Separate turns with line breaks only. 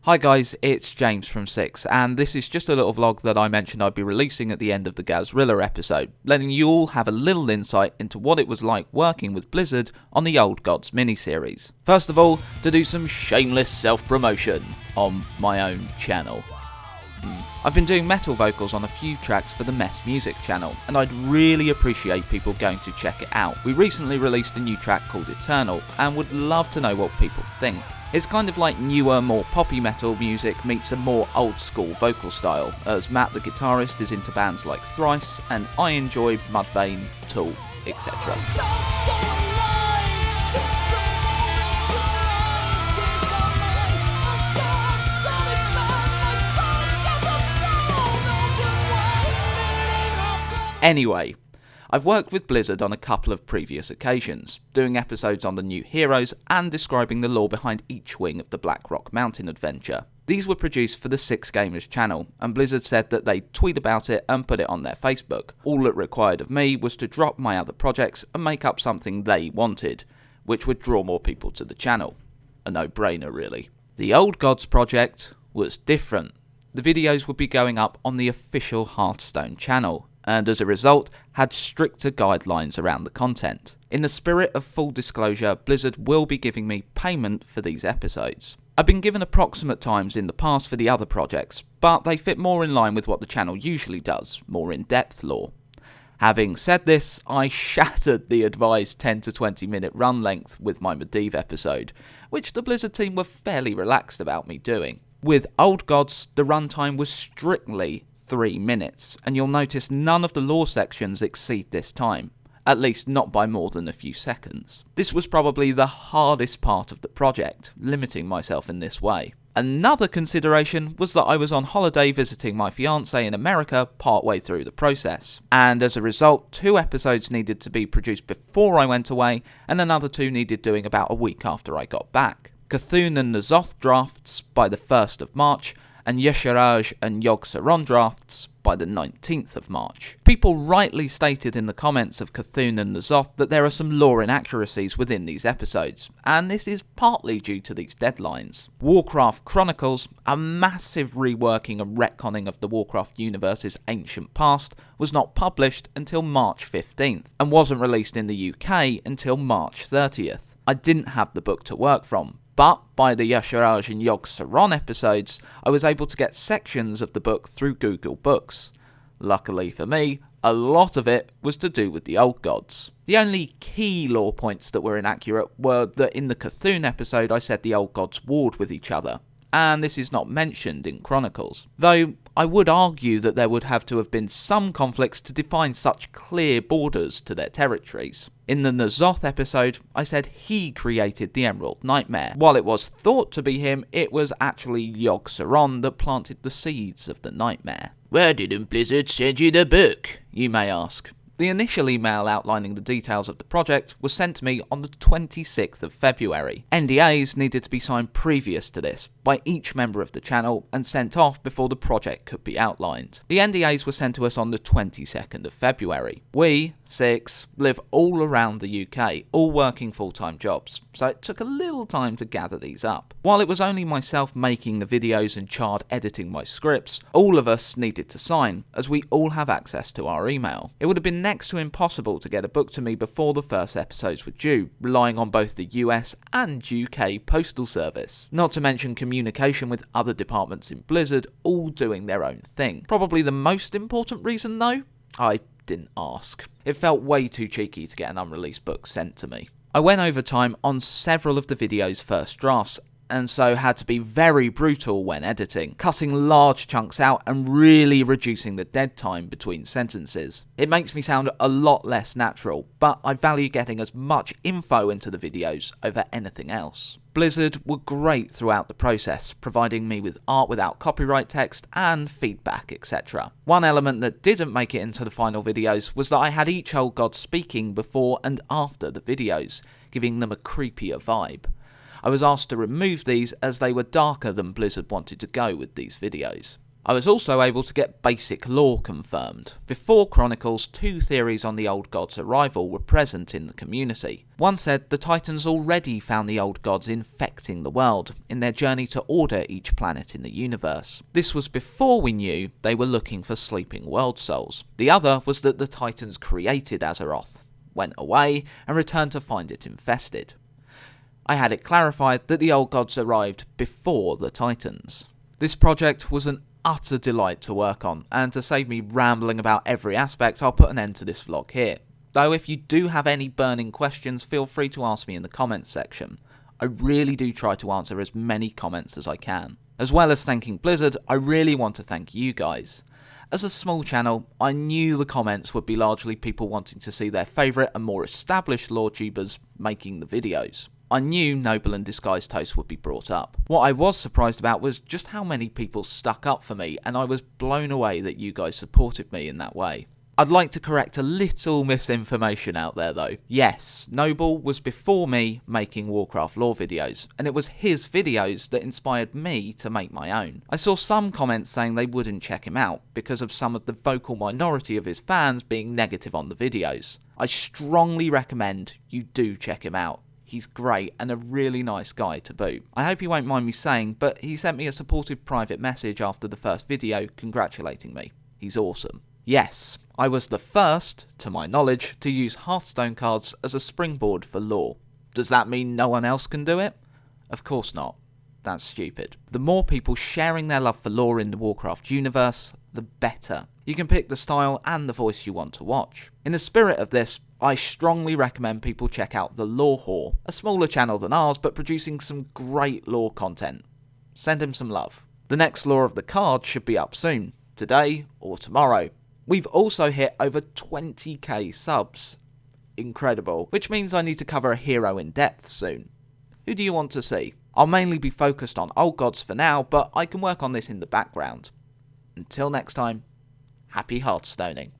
Hi guys, it's James from 6, and this is just a little vlog that I mentioned I'd be releasing at the end of the Gazrilla episode, letting you all have a little insight into what it was like working with Blizzard on the Old Gods miniseries. First of all, to do some shameless self-promotion on my own channel. I've been doing metal vocals on a few tracks for the Mess Music channel, and I'd really appreciate people going to check it out. We recently released a new track called Eternal, and would love to know what people think. It's kind of like newer, more poppy metal music meets a more old school vocal style, as Matt the guitarist is into bands like Thrice, and I enjoy Mudvayne, Tool, etc. Anyway, I've worked with Blizzard on a couple of previous occasions, doing episodes on the new heroes and describing the lore behind each wing of the Black Rock Mountain adventure. These were produced for the 6 Gamers channel, and Blizzard said that they'd tweet about it and put it on their Facebook. All it required of me was to drop my other projects and make up something they wanted, which would draw more people to the channel. A no-brainer really. The Old Gods project was different. The videos would be going up on the official Hearthstone channel, and as a result, had stricter guidelines around the content. In the spirit of full disclosure, Blizzard will be giving me payment for these episodes. I've been given approximate times in the past for the other projects, but they fit more in line with what the channel usually does, more in-depth lore. Having said this, I shattered the advised 10 to 20 minute run length with my Medivh episode, which the Blizzard team were fairly relaxed about me doing. With Old Gods, the runtime was strictly 3 minutes, and you'll notice none of the lore sections exceed this time, at least not by more than a few seconds. This was probably the hardest part of the project, limiting myself in this way. Another consideration was that I was on holiday visiting my fiancée in America partway through the process, and as a result 2 episodes needed to be produced before I went away, and another 2 needed doing about a week after I got back. Cthulhu and N'Zoth drafts by the 1st of March, and Y'Shaarj and Yogg-Saron drafts by the 19th of March. People rightly stated in the comments of Cthulhu and N'Zoth that there are some lore inaccuracies within these episodes, and this is partly due to these deadlines. Warcraft Chronicles, a massive reworking and retconning of the Warcraft universe's ancient past, was not published until March 15th, and wasn't released in the UK until March 30th. I didn't have the book to work from, but by the Y'Shaarj and Yogg-Saron episodes, I was able to get sections of the book through Google Books. Luckily for me, a lot of it was to do with the Old Gods. The only key lore points that were inaccurate were that in the Cthulhu episode I said the Old Gods warred with each other, and this is not mentioned in Chronicles. Though I would argue that there would have to have been some conflicts to define such clear borders to their territories. In the N'Zoth episode, I said he created the Emerald Nightmare. While it was thought to be him, it was actually Yogg-Saron that planted the seeds of the nightmare. Why didn't Blizzard send you the book, you may ask? The initial email outlining the details of the project was sent to me on the 26th of February. NDAs needed to be signed previous to this by each member of the channel and sent off before the project could be outlined. The NDAs were sent to us on the 22nd of February. We, 6, live all around the UK, all working full-time jobs, so it took a little time to gather these up. While it was only myself making the videos and Chard editing my scripts, all of us needed to sign, as we all have access to our email. It would have been next to impossible to get a book to me before the first episodes were due, relying on both the US and UK postal service. Not to mention communication with other departments in Blizzard, all doing their own thing. Probably the most important reason though? I didn't ask. It felt way too cheeky to get an unreleased book sent to me. I went overtime on several of the video's first drafts, and so had to be very brutal when editing, cutting large chunks out and really reducing the dead time between sentences. It makes me sound a lot less natural, but I value getting as much info into the videos over anything else. Blizzard were great throughout the process, providing me with art without copyright text and feedback, etc. One element that didn't make it into the final videos was that I had each Old God speaking before and after the videos, giving them a creepier vibe. I was asked to remove these as they were darker than Blizzard wanted to go with these videos. I was also able to get basic lore confirmed. Before Chronicles, 2 theories on the old gods' arrival were present in the community. One said the Titans already found the old gods infecting the world in their journey to order each planet in the universe. This was before we knew they were looking for sleeping world souls. The other was that the Titans created Azeroth, went away, and returned to find it infested. I had it clarified that the old gods arrived before the Titans. This project was an utter delight to work on, and to save me rambling about every aspect, I'll put an end to this vlog here. Though if you do have any burning questions, feel free to ask me in the comments section. I really do try to answer as many comments as I can. As well as thanking Blizzard, I really want to thank you guys. As a small channel, I knew the comments would be largely people wanting to see their favourite and more established lore tubers making the videos. I knew Noble and Disguised Toast would be brought up. What I was surprised about was just how many people stuck up for me, and I was blown away that you guys supported me in that way. I'd like to correct a little misinformation out there though. Yes, Noble was before me making Warcraft lore videos, and it was his videos that inspired me to make my own. I saw some comments saying they wouldn't check him out because of some of the vocal minority of his fans being negative on the videos. I strongly recommend you do check him out. He's great and a really nice guy to boot. I hope you won't mind me saying, but he sent me a supportive private message after the first video congratulating me. He's awesome. Yes, I was the first, to my knowledge, to use Hearthstone cards as a springboard for lore. Does that mean no one else can do it? Of course not. That's stupid. The more people sharing their love for lore in the Warcraft universe, the better. You can pick the style and the voice you want to watch. In the spirit of this, I strongly recommend people check out The Lore Whore, a smaller channel than ours but producing some great lore content. Send him some love. The next lore of the card should be up soon, today or tomorrow. We've also hit over 20k subs. Incredible. Which means I need to cover a hero in depth soon. Who do you want to see? I'll mainly be focused on old gods for now, but I can work on this in the background. Until next time, happy Hearthstoning.